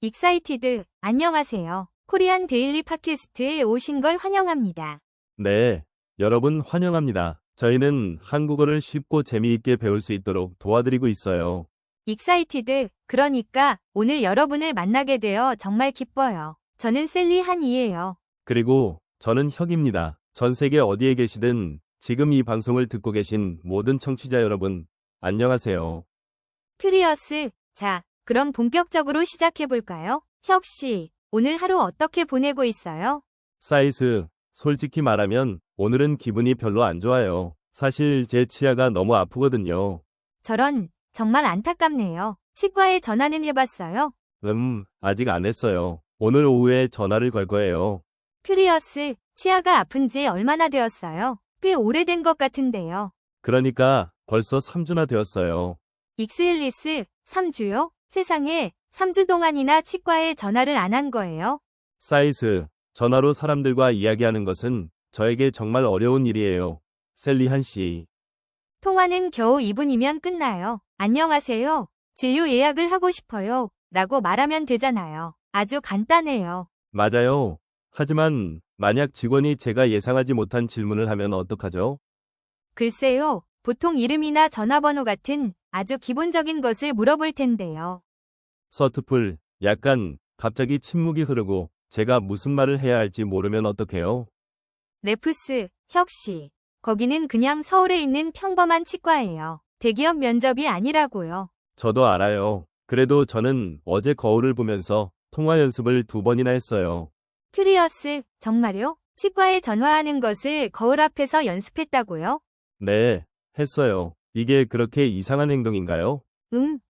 익사이티드, 안녕하세요. 코리안 데일리 팟캐스트에 오신 걸 환영합니다. 네, 여러분 환영합니다. 저희는 한국어를 쉽고 재미있게 배울 수 있도록 도와드리고 있어요. 익사이티드, 그러니까 오늘 여러분을 만나게 되어 정말 기뻐요. 저는 셀리 한이에요. 그리고 저는 혁입니다. 전 세계 어디에 계시든 지금 이 방송을 듣고 계신 모든 청취자 여러분, 안녕하세요. 큐리어스, 자, 그럼 본격적으로 시작해볼까요? 혁씨, 오늘 하루 어떻게 보내고 있어요? 사이스, 솔직히 말하면 오늘은 기분이 별로 안 좋아요. 사실 제 치아가 너무 아프거든요. 저런, 정말 안타깝네요. 치과에 전화는 해봤어요? 아직 안 했어요. 오늘 오후에 전화를 걸 거예요. 큐리어스, 치아가 아픈 지 얼마나 되었어요? 꽤 오래된 것 같은데요. 그러니까 벌써 3주나 되었어요. 익스일리스, 3주요? 세상에, 3주 동안이나 치과에 전화를 안 한 거예요? 사이스, 전화로 사람들과 이야기하는 것은 저에게 정말 어려운 일이에요. 셀리 한 씨. 통화는 겨우 2분이면 끝나요. 안녕하세요. 진료 예약을 하고 싶어요. 라고 말하면 되잖아요. 아주 간단해요. 맞아요. 하지만 만약 직원이 제가 예상하지 못한 질문을 하면 어떡하죠? 글쎄요. 보통 이름이나 전화번호 같은 아주 기본적인 것을 물어볼 텐데요. 서투풀, 약간 갑자기 침묵이 흐르고 제가 무슨 말을 해야 할지 모르면 어떡해요? 레프스, 혁씨. 거기는 그냥 서울에 있는 평범한 치과예요. 대기업 면접이 아니라고요. 저도 알아요. 그래도 저는 어제 거울을 보면서 통화 연습을 2번이나 했어요. 큐리어스, 정말요? 치과에 전화하는 것을 거울 앞에서 연습했다고요? 네, 했어요. 이게 그렇게 이상한 행동인가요?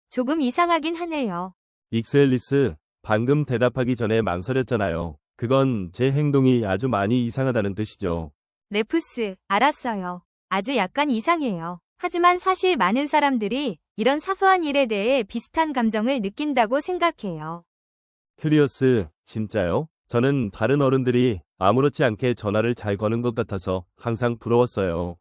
조금 이상하긴 하네요. 익스앨리스, 방금 대답하기 전에 망설였잖아요. 그건 제 행동이 아주 많이 이상하다는 뜻이죠. 레프스, 알았어요. 아주 약간 이상해요. 하지만 사실 많은 사람들이 이런 사소한 일에 대해 비슷한 감정을 느낀다고 생각해요. 큐리어스, 진짜요? 저는 다른 어른들이 아무렇지 않게 전화를 잘 거는 것 같아서 항상 부러웠어요.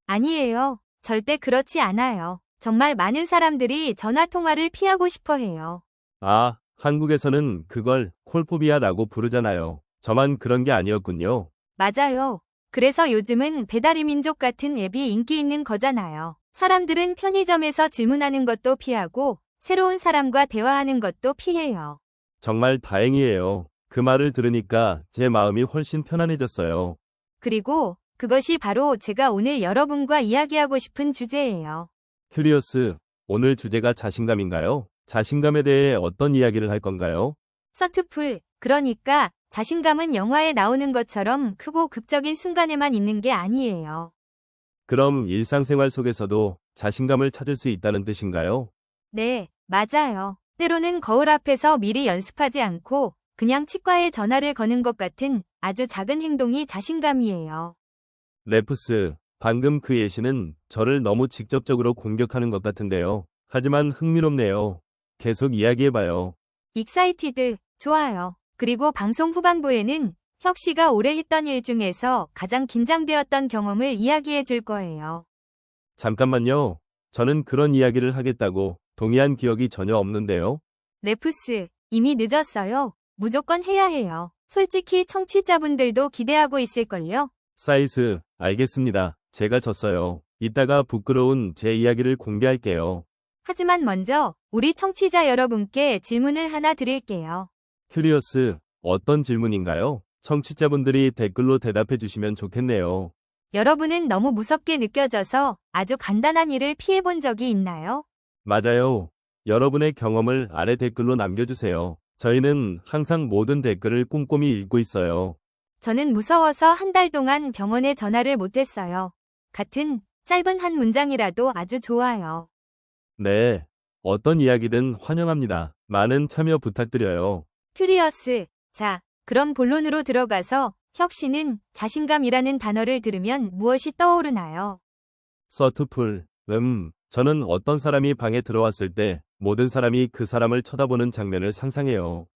아니에요. 절대 그렇지 않아요. 정말 많은 사람들이 전화 통화를 피하고 싶어 해요. 아, 한국에서는 그걸 콜포비아라고 부르잖아요. 저만 그런 게 아니었군요. 맞아요. 그래서 요즘은 배달의 민족 같은 앱이 인기 있는 거잖아요. 사람들은 편의점에서 질문하는 것도 피하고 새로운 사람과 대화하는 것도 피해요. 정말 다행이에요. 그 말을 들으니까 제 마음이 훨씬 편안해졌어요. 그리고 그것이 바로 제가 오늘 여러분과 이야기하고 싶은 주제예요. 큐리어스, 오늘 주제가 자신감인가요? 자신감에 대해 어떤 이야기를 할 건가요? 서투풀, 그러니까 자신감은 영화에 나오는 것처럼 크고 극적인 순간에만 있는 게 아니에요. 그럼 일상생활 속에서도 자신감을 찾을 수 있다는 뜻인가요? 네, 맞아요. 때로는 거울 앞에서 미리 연습하지 않고 그냥 치과에 전화를 거는 것 같은 아주 작은 행동이 자신감이에요. 레프스, 방금 그 예시는 저를 너무 직접적으로 공격하는 것 같은데요. 하지만 흥미롭네요. 계속 이야기해봐요. 익사이티드, 좋아요. 그리고 방송 후반부에는 혁씨가 올해 했던 일 중에서 가장 긴장되었던 경험을 이야기해 줄 거예요. 잠깐만요. 저는 그런 이야기를 하겠다고 동의한 기억이 전혀 없는데요. 레프스, 이미 늦었어요. 무조건 해야 해요. 솔직히 청취자분들도 기대하고 있을걸요? 사이스, 알겠습니다. 제가 졌어요. 이따가 부끄러운 제 이야기를 공개할게요. 하지만 먼저 우리 청취자 여러분께 질문을 하나 드릴게요. 큐리어스, 어떤 질문인가요? 청취자분들이 댓글로 대답해 주시면 좋겠네요. 여러분은 너무 무섭게 느껴져서 아주 간단한 일을 피해본 적이 있나요? 맞아요. 여러분의 경험을 아래 댓글로 남겨주세요. 저희는 항상 모든 댓글을 꼼꼼히 읽고 있어요. 저는 무서워서 한 달 동안 병원에 전화를 못했어요. 같은 짧은 한 문장이라도 아주 좋아요. 네. 어떤 이야기든 환영합니다. 많은 참여 부탁드려요. 큐리어스. 자, 그럼 본론으로 들어가서 혁씨는 자신감이라는 단어를 들으면 무엇이 떠오르나요? 서투풀. 저는 어떤 사람이 방에 들어왔을 때 모든 사람이 그 사람을 쳐다보는 장면을 상상해요.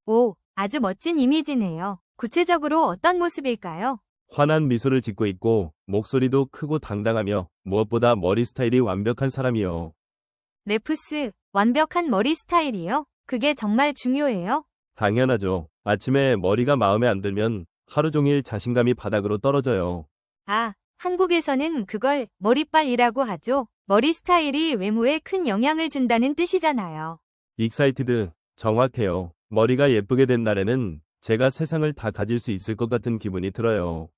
오, 아주 멋진 이미지네요. 구체적으로 어떤 모습일까요? 환한 미소를 짓고 있고 목소리도 크고 당당하며 무엇보다 머리 스타일이 완벽한 사람이요. 레프스, 완벽한 머리 스타일이요? 그게 정말 중요해요? 당연하죠. 아침에 머리가 마음에 안 들면 하루 종일 자신감이 바닥으로 떨어져요. 아, 한국에서는 그걸 머리빨이라고 하죠. 머리 스타일이 외모에 큰 영향을 준다는 뜻이잖아요. 익사이티드, 정확해요. 머리가 예쁘게 된 날에는 제가 세상을 다 가질 수 있을 것 같은 기분이 들어요.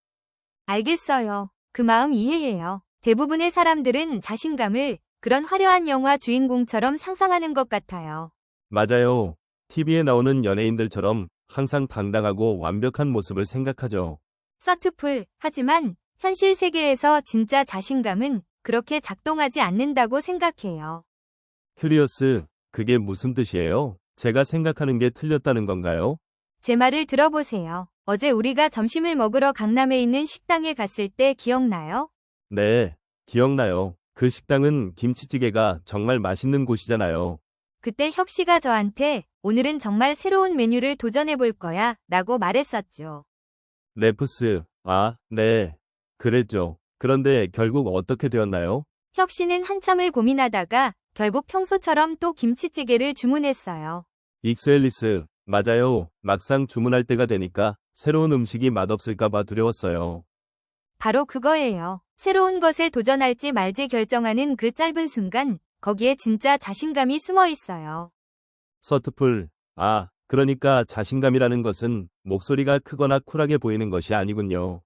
알겠어요. 그 마음 이해해요. 대부분의 사람들은 자신감을 그런 화려한 영화 주인공처럼 상상하는 것 같아요. 맞아요. TV에 나오는 연예인들처럼 항상 당당하고 완벽한 모습을 생각하죠. 서트풀, 하지만 현실 세계에서 진짜 자신감은 그렇게 작동하지 않는다고 생각해요. 큐리어스, 그게 무슨 뜻이에요? 제가 생각하는 게 틀렸다는 건가요? 제 말을 들어보세요. 어제 우리가 점심을 먹으러 강남에 있는 식당에 갔을 때 기억나요? 네, 기억나요. 그 식당은 김치찌개가 정말 맛있는 곳이잖아요. 그때 혁 씨가 저한테 오늘은 정말 새로운 메뉴를 도전해 볼 거야 라고 말했었죠. 레프스, 네, 그랬죠. 그런데 결국 어떻게 되었나요? 혁 씨는 한참을 고민하다가 결국 평소처럼 또 김치찌개를 주문했어요. 익스앨리스, 맞아요. 막상 주문할 때가 되니까 새로운 음식이 맛없을까봐 두려웠어요. 바로 그거예요. 새로운 것에 도전할지 말지 결정하는 그 짧은 순간, 거기에 진짜 자신감이 숨어 있어요. 서트풀, 그러니까 자신감이라는 것은 목소리가 크거나 쿨하게 보이는 것이 아니군요.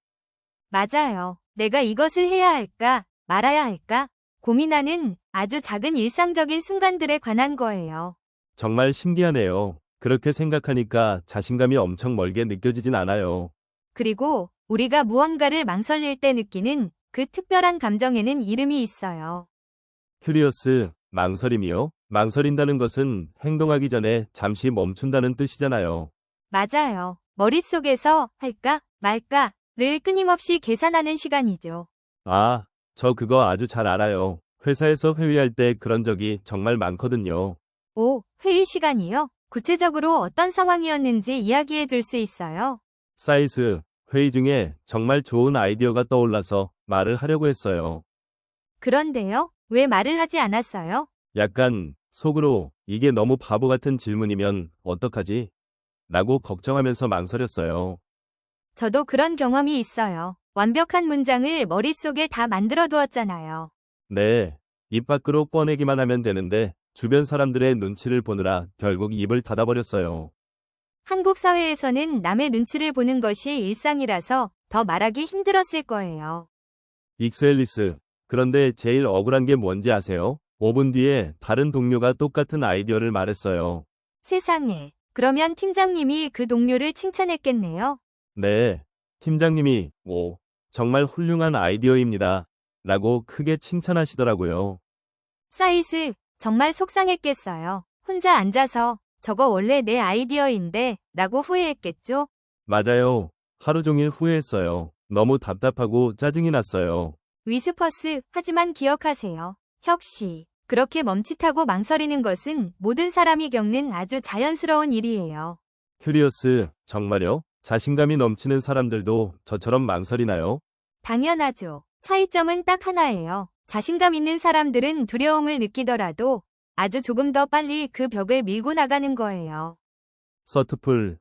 맞아요. 내가 이것을 해야 할까, 말아야 할까? 고민하는 아주 작은 일상적인 순간들에 관한 거예요. 정말 신기하네요. 그렇게 생각하니까 자신감이 엄청 멀게 느껴지진 않아요. 그리고 우리가 무언가를 망설일 때 느끼는 그 특별한 감정에는 이름이 있어요. 큐리어스, 망설임이요? 망설인다는 것은 행동하기 전에 잠시 멈춘다는 뜻이잖아요. 맞아요. 머릿속에서 할까, 말까를 끊임없이 계산하는 시간이죠. 저 그거 아주 잘 알아요. 회사에서 회의할 때 그런 적이 정말 많거든요. 오, 회의 시간이요? 구체적으로 어떤 상황이었는지 이야기해 줄 수 있어요? 사이즈, 회의 중에 정말 좋은 아이디어가 떠올라서 말을 하려고 했어요. 그런데요? 왜 말을 하지 않았어요? 약간 속으로 이게 너무 바보 같은 질문이면 어떡하지? 라고 걱정하면서 망설였어요. 저도 그런 경험이 있어요. 완벽한 문장을 머릿속에 다 만들어 두었잖아요. 네, 입 밖으로 꺼내기만 하면 되는데 주변 사람들의 눈치를 보느라 결국 입을 닫아버렸어요. 한국 사회에서는 남의 눈치를 보는 것이 일상이라서 더 말하기 힘들었을 거예요. 익스앨리스, 그런데 제일 억울한 게 뭔지 아세요? 5분 뒤에 다른 동료가 똑같은 아이디어를 말했어요. 세상에. 그러면 팀장님이 그 동료를 칭찬했겠네요. 네, 팀장님이, 정말 훌륭한 아이디어입니다. 라고 크게 칭찬하시더라고요. 사이즈, 정말 속상했겠어요. 혼자 앉아서 저거 원래 내 아이디어인데 라고 후회했겠죠? 맞아요. 하루 종일 후회했어요. 너무 답답하고 짜증이 났어요. 위스퍼스, 하지만 기억하세요. 혁 씨, 그렇게 멈칫하고 망설이는 것은 모든 사람이 겪는 아주 자연스러운 일이에요. 큐리어스, 정말요? 자신감이 넘치는 사람들도 저처럼 망설이나요? 당연하죠. 차이점은 딱 하나예요. 자신감 있는 사람들은 두려움을 느끼더라도 아주 조금 더 빨리 그 벽을 밀고 나가는 거예요. 서트풀,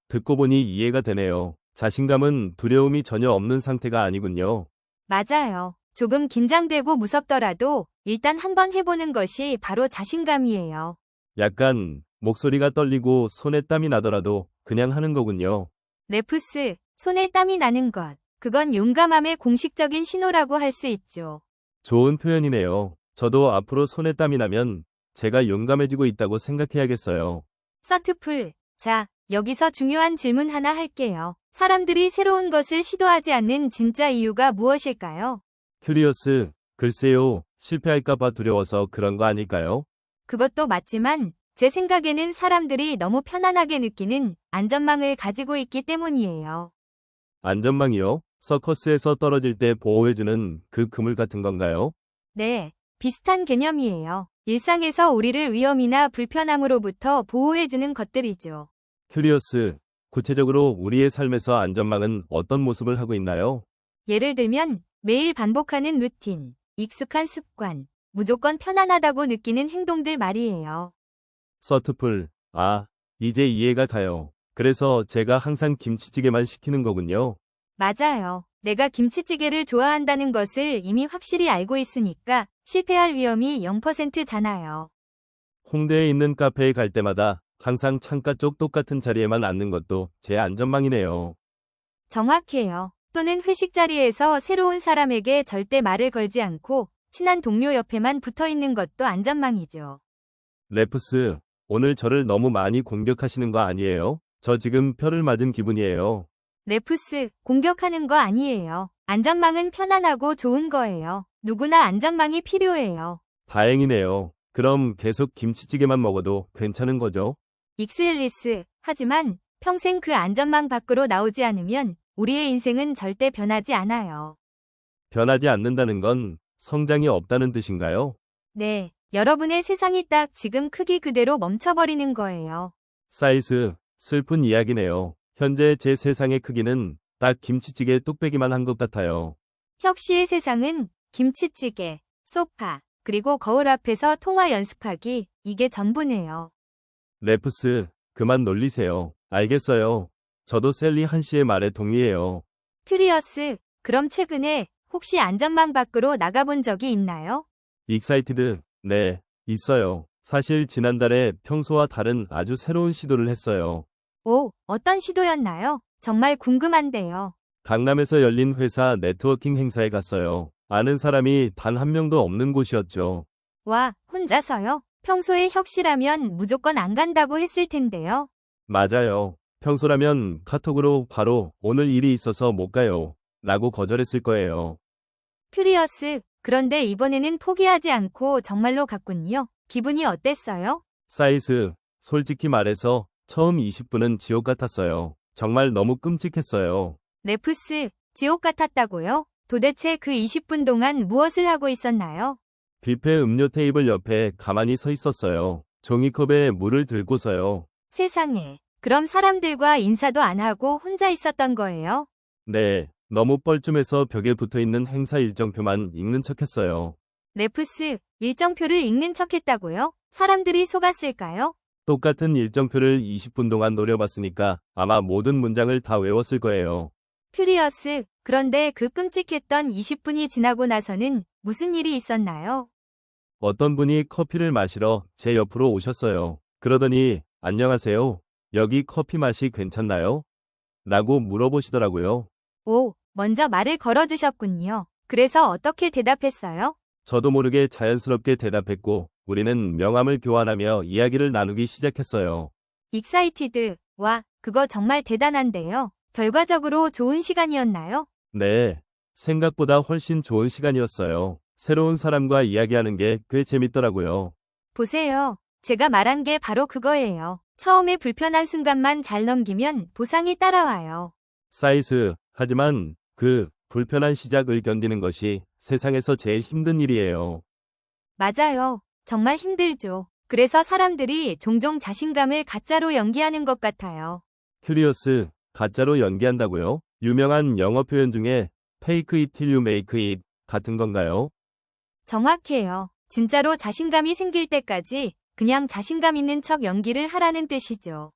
듣고 보니 이해가 되네요. 자신감은 두려움이 전혀 없는 상태가 아니군요. 맞아요. 조금 긴장되고 무섭더라도 일단 한번 해보는 것이 바로 자신감이에요. 약간 목소리가 떨리고 손에 땀이 나더라도 그냥 하는 거군요. 레프스, 손에 땀이 나는 것. 그건 용감함의 공식적인 신호라고 할 수 있죠. 좋은 표현이네요. 저도 앞으로 손에 땀이 나면 제가 용감해지고 있다고 생각해야겠어요. 서트풀. 자, 여기서 중요한 질문 하나 할게요. 사람들이 새로운 것을 시도하지 않는 진짜 이유가 무엇일까요? 큐리어스, 글쎄요, 실패할까봐 두려워서 그런 거 아닐까요? 그것도 맞지만 제 생각에는 사람들이 너무 편안하게 느끼는 안전망을 가지고 있기 때문이에요. 안전망이요? 서커스에서 떨어질 때 보호해주는 그 그물 같은 건가요? 네, 비슷한 개념이에요. 일상에서 우리를 위험이나 불편함으로부터 보호해주는 것들이죠. 큐리어스, 구체적으로 우리의 삶에서 안전망은 어떤 모습을 하고 있나요? 예를 들면 매일 반복하는 루틴, 익숙한 습관, 무조건 편안하다고 느끼는 행동들 말이에요. 서트풀, 아, 이제 이해가 가요. 그래서 제가 항상 김치찌개만 시키는 거군요. 맞아요. 내가 김치찌개를 좋아한다는 것을 이미 확실히 알고 있으니까 실패할 위험이 0%잖아요. 홍대에 있는 카페에 갈 때마다 항상 창가 쪽 똑같은 자리에만 앉는 것도 제 안전망이네요. 정확해요. 또는 회식 자리에서 새로운 사람에게 절대 말을 걸지 않고 친한 동료 옆에만 붙어 있는 것도 안전망이죠. 레프스, 오늘 저를 너무 많이 공격하시는 거 아니에요? 저 지금 표를 맞은 기분이에요. 레프스, 공격하는 거 아니에요. 안전망은 편안하고 좋은 거예요. 누구나 안전망이 필요해요. 다행이네요. 그럼 계속 김치찌개만 먹어도 괜찮은 거죠? 익스앨리스, 하지만 평생 그 안전망 밖으로 나오지 않으면 우리의 인생은 절대 변하지 않아요. 변하지 않는다는 건 성장이 없다는 뜻인가요? 네, 여러분의 세상이 딱 지금 크기 그대로 멈춰버리는 거예요. 사이즈, 슬픈 이야기네요. 현재 제 세상의 크기는 딱 김치찌개 뚝배기만 한 것 같아요. 혁 씨의 세상은 김치찌개, 소파, 그리고 거울 앞에서 통화 연습하기, 이게 전부네요. 레프스, 그만 놀리세요. 알겠어요. 저도 셀리 한 씨의 말에 동의해요. 큐리어스, 그럼 최근에 혹시 안전망 밖으로 나가본 적이 있나요? 익사이티드, 네, 있어요. 사실 지난달에 평소와 다른 아주 새로운 시도를 했어요. 오, 어떤 시도였나요? 정말 궁금한데요. 강남에서 열린 회사 네트워킹 행사에 갔어요. 아는 사람이 단 한 명도 없는 곳이었죠. 와, 혼자서요? 평소에 혁 씨라면 무조건 안 간다고 했을 텐데요. 맞아요. 평소라면 카톡으로 바로 오늘 일이 있어서 못 가요. 라고 거절했을 거예요. 큐리어스, 그런데 이번에는 포기하지 않고 정말로 갔군요. 기분이 어땠어요? 사이즈, 솔직히 말해서 처음 20분은 지옥 같았어요. 정말 너무 끔찍했어요. 레프스, 지옥 같았다고요? 도대체 그 20분 동안 무엇을 하고 있었나요? 뷔페 음료 테이블 옆에 가만히 서 있었어요. 종이컵에 물을 들고서요. 세상에. 그럼 사람들과 인사도 안 하고 혼자 있었던 거예요? 네, 너무 뻘쭘해서 벽에 붙어있는 행사 일정표만 읽는 척했어요. 레프스, 일정표를 읽는 척 했다고요? 사람들이 속았을까요? 똑같은 일정표를 20분 동안 노려봤으니까 아마 모든 문장을 다 외웠을 거예요. 큐리어스, 그런데 그 끔찍했던 20분이 지나고 나서는 무슨 일이 있었나요? 어떤 분이 커피를 마시러 제 옆으로 오셨어요. 그러더니 안녕하세요. 여기 커피 맛이 괜찮나요? 라고 물어보시더라고요. 오, 먼저 말을 걸어주셨군요. 그래서 어떻게 대답했어요? 저도 모르게 자연스럽게 대답했고 우리는 명함을 교환하며 이야기를 나누기 시작했어요. 익사이티드, 와, 그거 정말 대단한데요. 결과적으로 좋은 시간이었나요? 네, 생각보다 훨씬 좋은 시간이었어요. 새로운 사람과 이야기하는 게 꽤 재밌더라고요. 보세요. 제가 말한 게 바로 그거예요. 처음에 불편한 순간만 잘 넘기면 보상이 따라와요. 사이즈, 하지만 그 불편한 시작을 견디는 것이 세상에서 제일 힘든 일이에요. 맞아요. 정말 힘들죠. 그래서 사람들이 종종 자신감을 가짜로 연기하는 것 같아요. 큐리어스, 가짜로 연기한다고요? 유명한 영어 표현 중에 fake it till you make it 같은 건가요? 정확해요. 진짜로 자신감이 생길 때까지 그냥 자신감 있는 척 연기를 하라는 뜻이죠.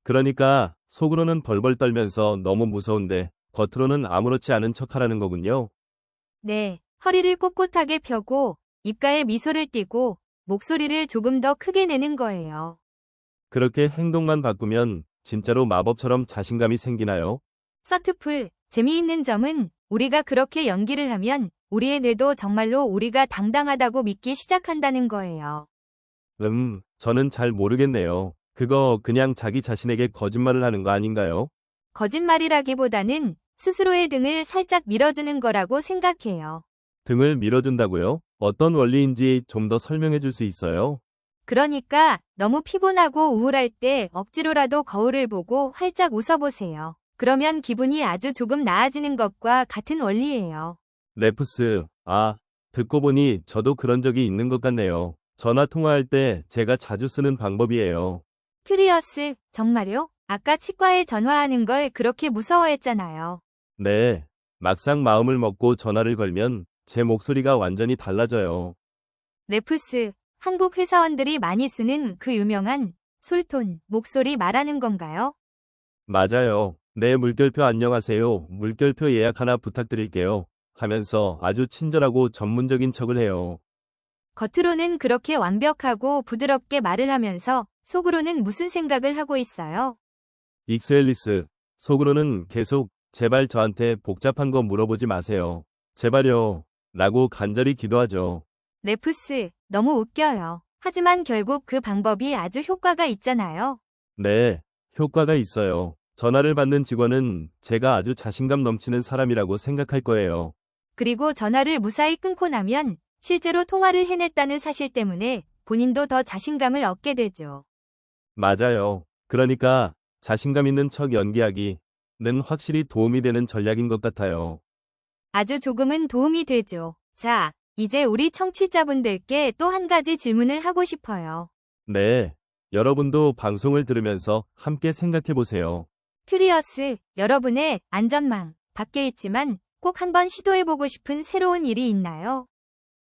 그러니까 속으로는 벌벌 떨면서 너무 무서운데 겉으로는 아무렇지 않은 척하라는 거군요. 네, 허리를 꼿꼿하게 펴고 입가에 미소를 띠고 목소리를 조금 더 크게 내는 거예요. 그렇게 행동만 바꾸면 진짜로 마법처럼 자신감이 생기나요? 서트풀, 재미있는 점은 우리가 그렇게 연기를 하면 우리의 뇌도 정말로 우리가 당당하다고 믿기 시작한다는 거예요. 저는 잘 모르겠네요. 그거 그냥 자기 자신에게 거짓말을 하는 거 아닌가요? 거짓말이라기보다는 스스로의 등을 살짝 밀어주는 거라고 생각해요. 등을 밀어준다고요? 어떤 원리인지 좀 더 설명해 줄 수 있어요? 그러니까 너무 피곤하고 우울할 때 억지로라도 거울을 보고 활짝 웃어보세요. 그러면 기분이 아주 조금 나아지는 것과 같은 원리예요. 레프스, 듣고 보니 저도 그런 적이 있는 것 같네요. 전화 통화할 때 제가 자주 쓰는 방법이에요. 큐리어스, 정말요? 아까 치과에 전화하는 걸 그렇게 무서워했잖아요. 네, 막상 마음을 먹고 전화를 걸면 제 목소리가 완전히 달라져요. 레프스, 한국 회사원들이 많이 쓰는 그 유명한 솔톤, 목소리 말하는 건가요? 맞아요. 네, 물결표 안녕하세요. 물결표 예약 하나 부탁드릴게요. 하면서 아주 친절하고 전문적인 척을 해요. 겉으로는 그렇게 완벽하고 부드럽게 말을 하면서 속으로는 무슨 생각을 하고 있어요? 익스앨리스, 속으로는 계속 제발 저한테 복잡한 거 물어보지 마세요. 제발요. 라고 간절히 기도하죠. 레프스, 너무 웃겨요. 하지만 결국 그 방법이 아주 효과가 있잖아요. 네, 효과가 있어요. 전화를 받는 직원은 제가 아주 자신감 넘치는 사람이라고 생각할 거예요. 그리고 전화를 무사히 끊고 나면 실제로 통화를 해냈다는 사실 때문에 본인도 더 자신감을 얻게 되죠. 맞아요. 그러니까 자신감 있는 척 연기하기는 확실히 도움이 되는 전략인 것 같아요. 아주 조금은 도움이 되죠. 자, 이제 우리 청취자분들께 또 한 가지 질문을 하고 싶어요. 네, 여러분도 방송을 들으면서 함께 생각해 보세요. 큐리어스, 여러분의 안전망 밖에 있지만 꼭 한번 시도해보고 싶은 새로운 일이 있나요?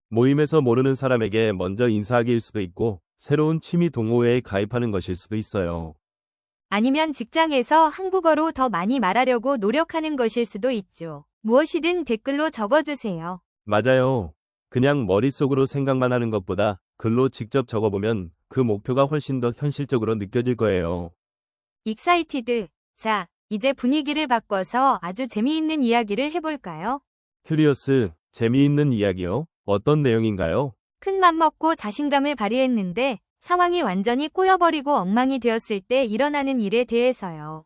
모임에서 모르는 사람에게 먼저 인사하기일 수도 있고, 새로운 취미 동호회에 가입하는 것일 수도 있어요. 아니면 직장에서 한국어로 더 많이 말하려고 노력하는 것일 수도 있죠. 무엇이든 댓글로 적어주세요. 맞아요. 그냥 머릿속으로 생각만 하는 것보다 글로 직접 적어보면 그 목표가 훨씬 더 현실적으로 느껴질 거예요. 익사이티드. 자, 이제 분위기를 바꿔서 아주 재미있는 이야기를 해볼까요? 큐리어스, 재미있는 이야기요? 어떤 내용인가요? 큰 맘 먹고 자신감을 발휘했는데 상황이 완전히 꼬여버리고 엉망이 되었을 때 일어나는 일에 대해서요.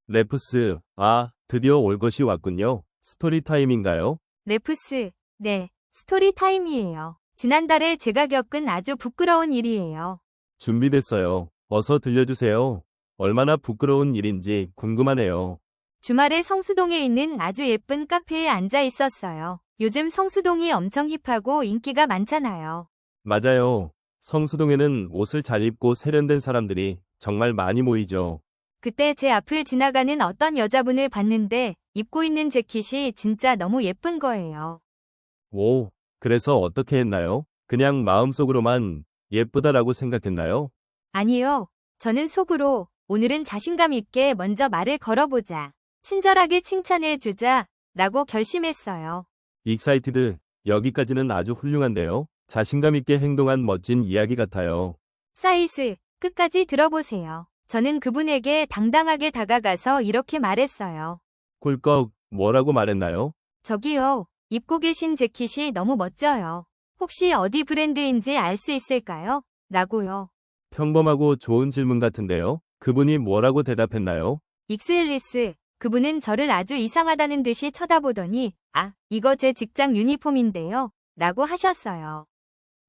레프스, 아, 드디어 올 것이 왔군요. 스토리 타임인가요? 레프스. 네, 스토리 타임이에요. 지난달에 제가 겪은 아주 부끄러운 일이에요. 준비됐어요. 어서 들려주세요. 얼마나 부끄러운 일인지 궁금하네요. 주말에 성수동에 있는 아주 예쁜 카페에 앉아 있었어요. 요즘 성수동이 엄청 힙하고 인기가 많잖아요. 맞아요. 성수동에는 옷을 잘 입고 세련된 사람들이 정말 많이 모이죠. 그때 제 앞을 지나가는 어떤 여자분을 봤는데 입고 있는 재킷이 진짜 너무 예쁜 거예요. 오, 그래서 어떻게 했나요? 그냥 마음속으로만 예쁘다라고 생각했나요? 아니요. 저는 속으로 오늘은 자신감 있게 먼저 말을 걸어보자. 친절하게 칭찬해주자. 라고 결심했어요. 익사이티드, 여기까지는 아주 훌륭한데요. 자신감 있게 행동한 멋진 이야기 같아요. 사이스, 끝까지 들어보세요. 저는 그분에게 당당하게 다가가서 이렇게 말했어요. 꿀꺽, 뭐라고 말했나요? 저기요, 입고 계신 재킷이 너무 멋져요. 혹시 어디 브랜드인지 알 수 있을까요? 라고요. 평범하고 좋은 질문 같은데요. 그분이 뭐라고 대답했나요? 익스앨리스, 그분은 저를 아주 이상하다는 듯이 쳐다보더니, 아, 이거 제 직장 유니폼인데요. 라고 하셨어요.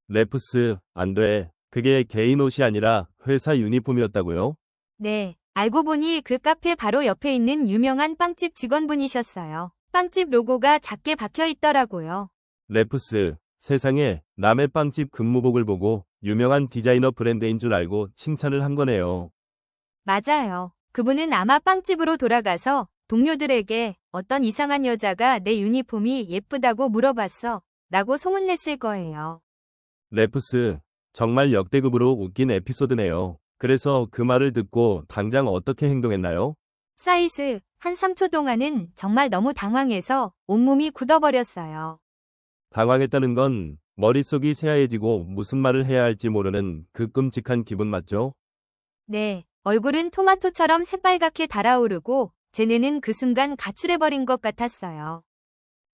레프스, 안 돼. 그게 개인 옷이 아니라 회사 유니폼이었다고요? 네, 알고 보니 그 카페 바로 옆에 있는 유명한 빵집 직원분이셨어요. 빵집 로고가 작게 박혀 있더라고요. 레프스, 세상에 남의 빵집 근무복을 보고 유명한 디자이너 브랜드인 줄 알고 칭찬을 한 거네요. 맞아요. 그분은 아마 빵집으로 돌아가서 동료들에게 어떤 이상한 여자가 내 유니폼이 예쁘다고 물어봤어. 라고 소문냈을 거예요. 레프스, 정말 역대급으로 웃긴 에피소드네요. 그래서 그 말을 듣고 당장 어떻게 행동했나요? 사이스, 한 3초 동안은 정말 너무 당황해서 온몸이 굳어버렸어요. 당황했다는 건 머릿속이 새하얘지고 무슨 말을 해야 할지 모르는 그 끔찍한 기분 맞죠? 네, 얼굴은 토마토처럼 새빨갛게 달아오르고 제 뇌는 그 순간 가출해버린 것 같았어요.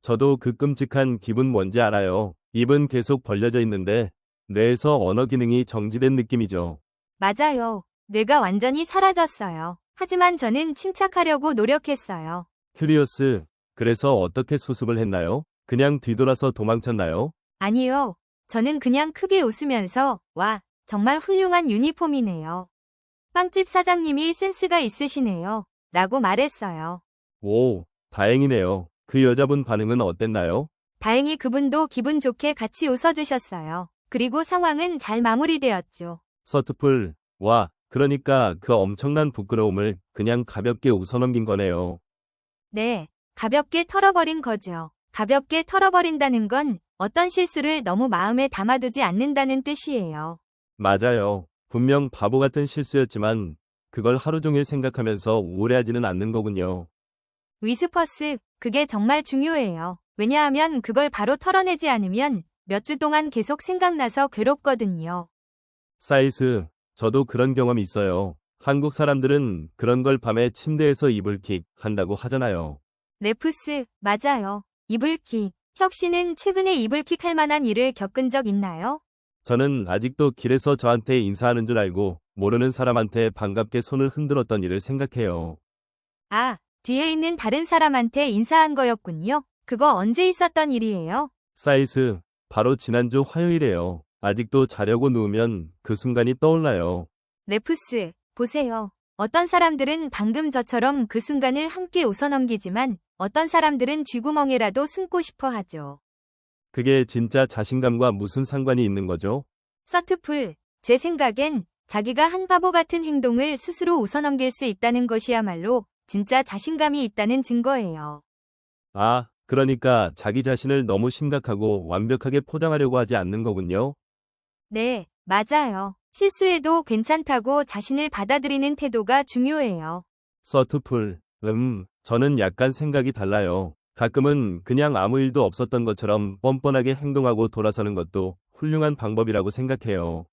저도 그 끔찍한 기분 뭔지 알아요. 입은 계속 벌려져 있는데 뇌에서 언어 기능이 정지된 느낌이죠. 맞아요. 뇌가 완전히 사라졌어요. 하지만 저는 침착하려고 노력했어요. 큐리어스, 그래서 어떻게 수습을 했나요? 그냥 뒤돌아서 도망쳤나요? 아니요. 저는 그냥 크게 웃으면서 와, 정말 훌륭한 유니폼이네요. 빵집 사장님이 센스가 있으시네요. 라고 말했어요. 오, 다행이네요. 그 여자분 반응은 어땠나요? 다행히 그분도 기분 좋게 같이 웃어주셨어요. 그리고 상황은 잘 마무리되었죠. 서투풀, 와, 그러니까 그 엄청난 부끄러움을 그냥 가볍게 웃어넘긴 거네요. 네, 가볍게 털어버린 거죠. 가볍게 털어버린다는 건 어떤 실수를 너무 마음에 담아두지 않는다는 뜻이에요. 맞아요. 분명 바보 같은 실수였지만 그걸 하루 종일 생각하면서 우울해하지는 않는 거군요. 위스퍼스, 그게 정말 중요해요. 왜냐하면 그걸 바로 털어내지 않으면 몇 주 동안 계속 생각나서 괴롭거든요. 사이스, 저도 그런 경험이 있어요. 한국 사람들은 그런 걸 밤에 침대에서 이불킥 한다고 하잖아요. 레프스, 맞아요. 이불킥. 혁 씨는 최근에 이불킥 할 만한 일을 겪은 적 있나요? 저는 아직도 길에서 저한테 인사하는 줄 알고 모르는 사람한테 반갑게 손을 흔들었던 일을 생각해요. 아, 뒤에 있는 다른 사람한테 인사한 거였군요. 그거 언제 있었던 일이에요? 사이스, 바로 지난주 화요일에요. 아직도 자려고 누우면 그 순간이 떠올라요. 레프스, 보세요. 어떤 사람들은 방금 저처럼 그 순간을 함께 웃어넘기지만 어떤 사람들은 쥐구멍에라도 숨고 싶어 하죠. 그게 진짜 자신감과 무슨 상관이 있는 거죠? 서트풀, 제 생각엔 자기가 한 바보 같은 행동을 스스로 웃어넘길 수 있다는 것이야말로 진짜 자신감이 있다는 증거예요. 아, 그러니까 자기 자신을 너무 심각하고 완벽하게 포장하려고 하지 않는 거군요. 네, 맞아요. 실수해도 괜찮다고 자신을 받아들이는 태도가 중요해요. 서투풀, 저는 약간 생각이 달라요. 가끔은 그냥 아무 일도 없었던 것처럼 뻔뻔하게 행동하고 돌아서는 것도 훌륭한 방법이라고 생각해요.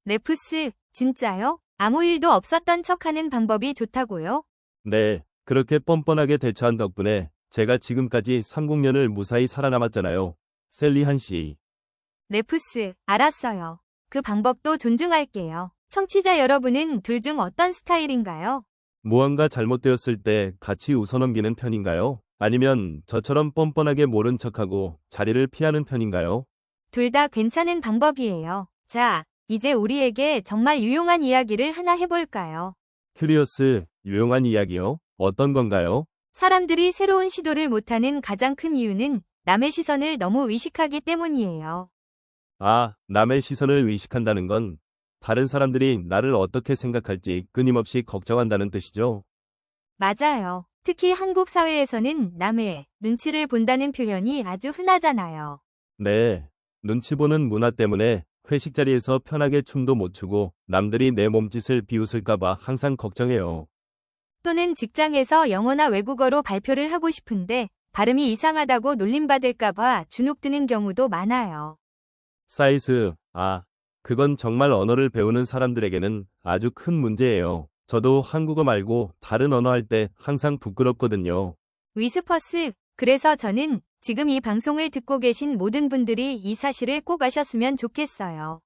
레프스, 진짜요? 아무 일도 없었던 척하는 방법이 좋다고요? 네, 그렇게 뻔뻔하게 대처한 덕분에 제가 지금까지 30년을 무사히 살아남았잖아요. 셀리한 씨. 레프스, 알았어요. 그 방법도 존중할게요. 청취자 여러분은 둘 중 어떤 스타일인가요? 무언가 잘못되었을 때 같이 웃어넘기는 편인가요? 아니면 저처럼 뻔뻔하게 모른 척하고 자리를 피하는 편인가요? 둘 다 괜찮은 방법이에요. 자, 이제 우리에게 정말 유용한 이야기를 하나 해볼까요? 큐리어스, 유용한 이야기요? 어떤 건가요? 사람들이 새로운 시도를 못하는 가장 큰 이유는 남의 시선을 너무 의식하기 때문이에요. 아, 남의 시선을 의식한다는 건 다른 사람들이 나를 어떻게 생각할지 끊임없이 걱정한다는 뜻이죠. 맞아요. 특히 한국 사회에서는 남의 눈치를 본다는 표현이 아주 흔하잖아요. 네, 눈치 보는 문화 때문에 회식 자리에서 편하게 춤도 못 추고 남들이 내 몸짓을 비웃을까봐 항상 걱정해요. 또는 직장에서 영어나 외국어로 발표를 하고 싶은데 발음이 이상하다고 놀림받을까봐 주눅드는 경우도 많아요. 사이즈, 그건 정말 언어를 배우는 사람들에게는 아주 큰 문제예요. 저도 한국어 말고 다른 언어 할 때 항상 부끄럽거든요. 위스퍼스, 그래서 저는 지금 이 방송을 듣고 계신 모든 분들이 이 사실을 꼭 아셨으면 좋겠어요.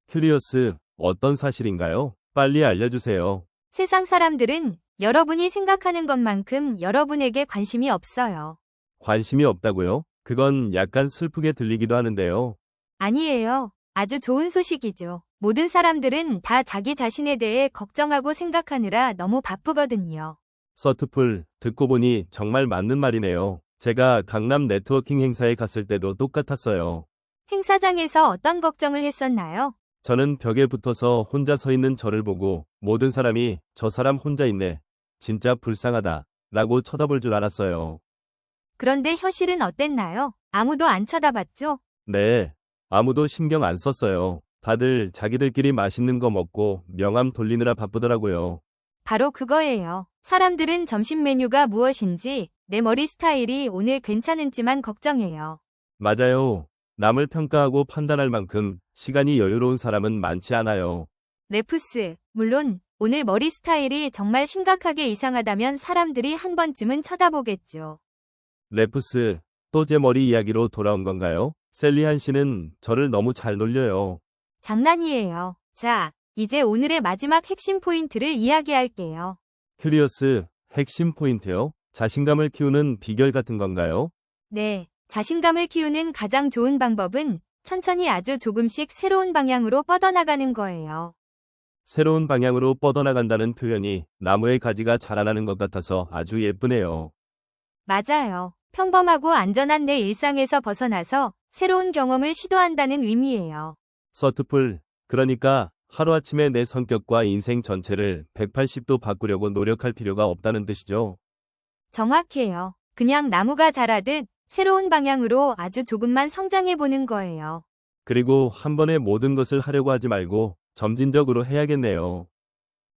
큐리어스, 어떤 사실인가요? 빨리 알려주세요. 세상 사람들은 여러분이 생각하는 것만큼 여러분에게 관심이 없어요. 관심이 없다고요? 그건 약간 슬프게 들리기도 하는데요. 아니에요. 아주 좋은 소식이죠. 모든 사람들은 다 자기 자신에 대해 걱정하고 생각하느라 너무 바쁘거든요. 서투풀, 듣고 보니 정말 맞는 말이네요. 제가 강남 네트워킹 행사에 갔을 때도 똑같았어요. 행사장에서 어떤 걱정을 했었나요? 저는 벽에 붙어서 혼자 서 있는 저를 보고 모든 사람이 저 사람 혼자 있네. 진짜 불쌍하다. 라고 쳐다볼 줄 알았어요. 그런데 현실은 어땠나요? 아무도 안 쳐다봤죠? 네, 아무도 신경 안 썼어요. 다들 자기들끼리 맛있는 거 먹고 명함 돌리느라 바쁘더라고요. 바로 그거예요. 사람들은 점심 메뉴가 무엇인지 내 머리 스타일이 오늘 괜찮은지만 걱정해요. 맞아요. 남을 평가하고 판단할 만큼 시간이 여유로운 사람은 많지 않아요. 레프스, 물론 오늘 머리 스타일이 정말 심각하게 이상하다면 사람들이 한 번쯤은 쳐다보겠죠. 레프스, 또 제 머리 이야기로 돌아온 건가요? 셀리한 씨는 저를 너무 잘 놀려요. 장난이에요. 자, 이제 오늘의 마지막 핵심 포인트를 이야기할게요. 큐리어스, 핵심 포인트요? 자신감을 키우는 비결 같은 건가요? 네, 자신감을 키우는 가장 좋은 방법은 천천히 아주 조금씩 새로운 방향으로 뻗어나가는 거예요. 새로운 방향으로 뻗어나간다는 표현이 나무의 가지가 자라나는 것 같아서 아주 예쁘네요. 맞아요. 평범하고 안전한 내 일상에서 벗어나서 새로운 경험을 시도한다는 의미예요. 서투풀, 그러니까 하루아침에 내 성격과 인생 전체를 180도 바꾸려고 노력할 필요가 없다는 뜻이죠. 정확해요. 그냥 나무가 자라듯 새로운 방향으로 아주 조금만 성장해 보는 거예요. 그리고 한 번에 모든 것을 하려고 하지 말고 점진적으로 해야겠네요.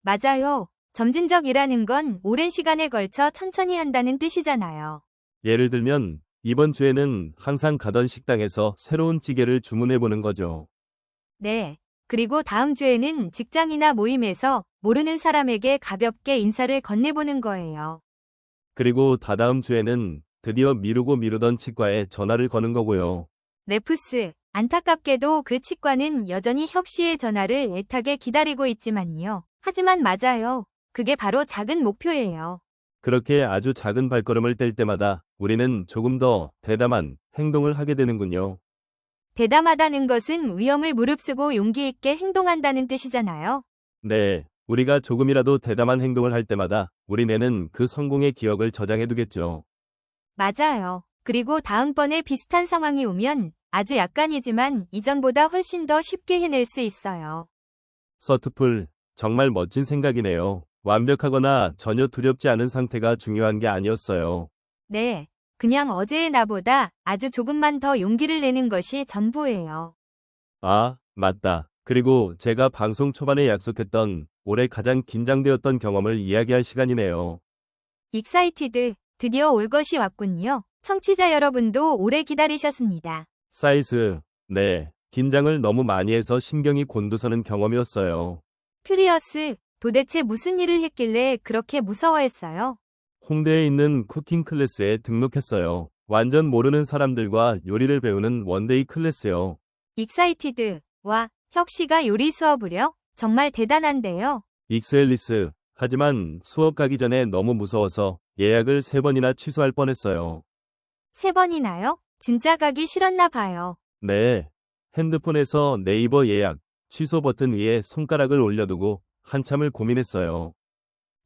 맞아요. 점진적이라는 건 오랜 시간에 걸쳐 천천히 한다는 뜻이잖아요. 예를 들면 이번 주에는 항상 가던 식당에서 새로운 찌개를 주문해 보는 거죠. 네. 그리고 다음 주에는 직장이나 모임에서 모르는 사람에게 가볍게 인사를 건네보는 거예요. 그리고 다다음 주에는 드디어 미루고 미루던 치과에 전화를 거는 거고요. 레프스, 안타깝게도 그 치과는 여전히 혁 씨의 전화를 애타게 기다리고 있지만요. 하지만 맞아요. 그게 바로 작은 목표예요. 그렇게 아주 작은 발걸음을 뗄 때마다 우리는 조금 더 대담한 행동을 하게 되는군요. 대담하다는 것은 위험을 무릅쓰고 용기 있게 행동한다는 뜻이잖아요. 네, 우리가 조금이라도 대담한 행동을 할 때마다 우리 뇌는 그 성공의 기억을 저장해 두겠죠. 맞아요. 그리고 다음번에 비슷한 상황이 오면 아주 약간이지만 이전보다 훨씬 더 쉽게 해낼 수 있어요. 서투풀, 정말 멋진 생각이네요. 완벽하거나 전혀 두렵지 않은 상태가 중요한 게 아니었어요. 네. 그냥 어제의 나보다 아주 조금만 더 용기를 내는 것이 전부예요. 아, 맞다. 그리고 제가 방송 초반에 약속했던 올해 가장 긴장되었던 경험을 이야기할 시간이네요. 익사이티드, 드디어 올 것이 왔군요. 청취자 여러분도 오래 기다리셨습니다. 사이즈, 네. 긴장을 너무 많이 해서 신경이 곤두서는 경험이었어요. 퓨리어스, 도대체 무슨 일을 했길래 그렇게 무서워했어요? 홍대에 있는 쿠킹 클래스에 등록했어요. 완전 모르는 사람들과 요리를 배우는 원데이 클래스요. 익사이티드, 와, 혁 씨가 요리 수업을요? 정말 대단한데요. 익스앨리스. 하지만 수업 가기 전에 너무 무서워서 예약을 3번이나 취소할 뻔했어요. 3번이나요? 진짜 가기 싫었나 봐요. 네. 핸드폰에서 네이버 예약, 취소 버튼 위에 손가락을 올려두고 한참을 고민했어요.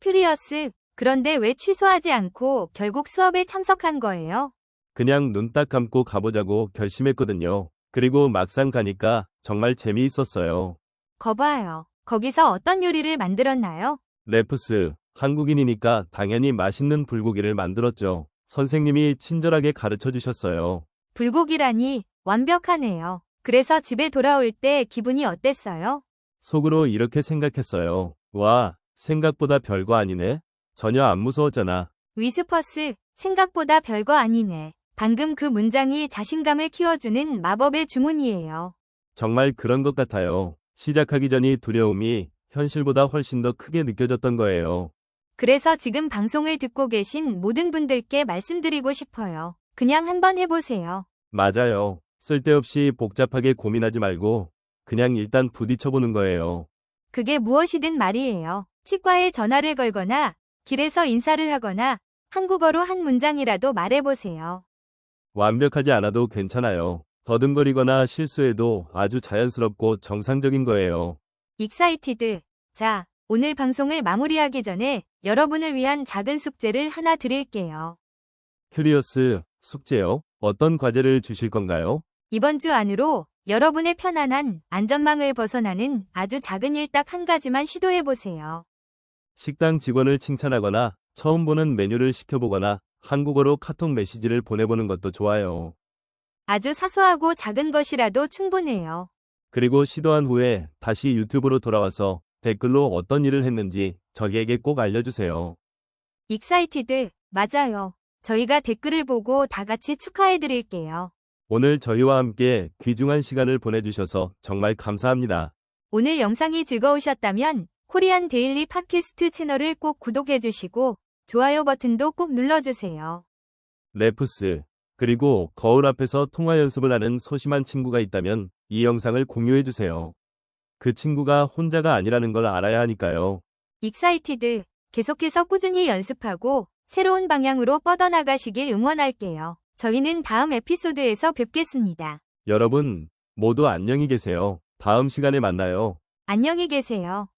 퓨리어스, 그런데 왜 취소하지 않고 결국 수업에 참석한 거예요? 그냥 눈 딱 감고 가보자고 결심했거든요. 그리고 막상 가니까 정말 재미있었어요. 거봐요. 거기서 어떤 요리를 만들었나요? 레프스, 한국인이니까 당연히 맛있는 불고기를 만들었죠. 선생님이 친절하게 가르쳐 주셨어요. 불고기라니 완벽하네요. 그래서 집에 돌아올 때 기분이 어땠어요? 속으로 이렇게 생각했어요. 와, 생각보다 별거 아니네. 전혀 안 무서웠잖아. 위스퍼스, 생각보다 별거 아니네. 방금 그 문장이 자신감을 키워주는 마법의 주문이에요. 정말 그런 것 같아요. 시작하기 전이 두려움이 현실보다 훨씬 더 크게 느껴졌던 거예요. 그래서 지금 방송을 듣고 계신 모든 분들께 말씀드리고 싶어요. 그냥 한번 해보세요. 맞아요. 쓸데없이 복잡하게 고민하지 말고 그냥 일단 부딪혀보는 거예요. 그게 무엇이든 말이에요. 치과에 전화를 걸거나 길에서 인사를 하거나 한국어로 한 문장이라도 말해보세요. 완벽하지 않아도 괜찮아요. 더듬거리거나 실수해도 아주 자연스럽고 정상적인 거예요. 익사이티드. 자, 오늘 방송을 마무리하기 전에 여러분을 위한 작은 숙제를 하나 드릴게요. 큐리어스, 숙제요? 어떤 과제를 주실 건가요? 이번 주 안으로 여러분의 편안한 안전망을 벗어나는 아주 작은 일 딱 한 가지만 시도해보세요. 식당 직원을 칭찬하거나 처음 보는 메뉴를 시켜보거나 한국어로 카톡 메시지를 보내보는 것도 좋아요. 아주 사소하고 작은 것이라도 충분해요. 그리고 시도한 후에 다시 유튜브로 돌아와서 댓글로 어떤 일을 했는지 저희에게 꼭 알려주세요. 익사이티드. 맞아요. 저희가 댓글을 보고 다 같이 축하해드릴게요. 오늘 저희와 함께 귀중한 시간을 보내주셔서 정말 감사합니다. 오늘 영상이 즐거우셨다면 코리안 데일리 팟캐스트 채널을 꼭 구독해주시고 좋아요 버튼도 꼭 눌러주세요. 레프스, 그리고 거울 앞에서 통화 연습을 하는 소심한 친구가 있다면 이 영상을 공유해주세요. 그 친구가 혼자가 아니라는 걸 알아야 하니까요. 익사이티드. 계속해서 꾸준히 연습하고 새로운 방향으로 뻗어나가시길 응원할게요. 저희는 다음 에피소드에서 뵙겠습니다. 여러분, 모두 안녕히 계세요. 다음 시간에 만나요. 안녕히 계세요.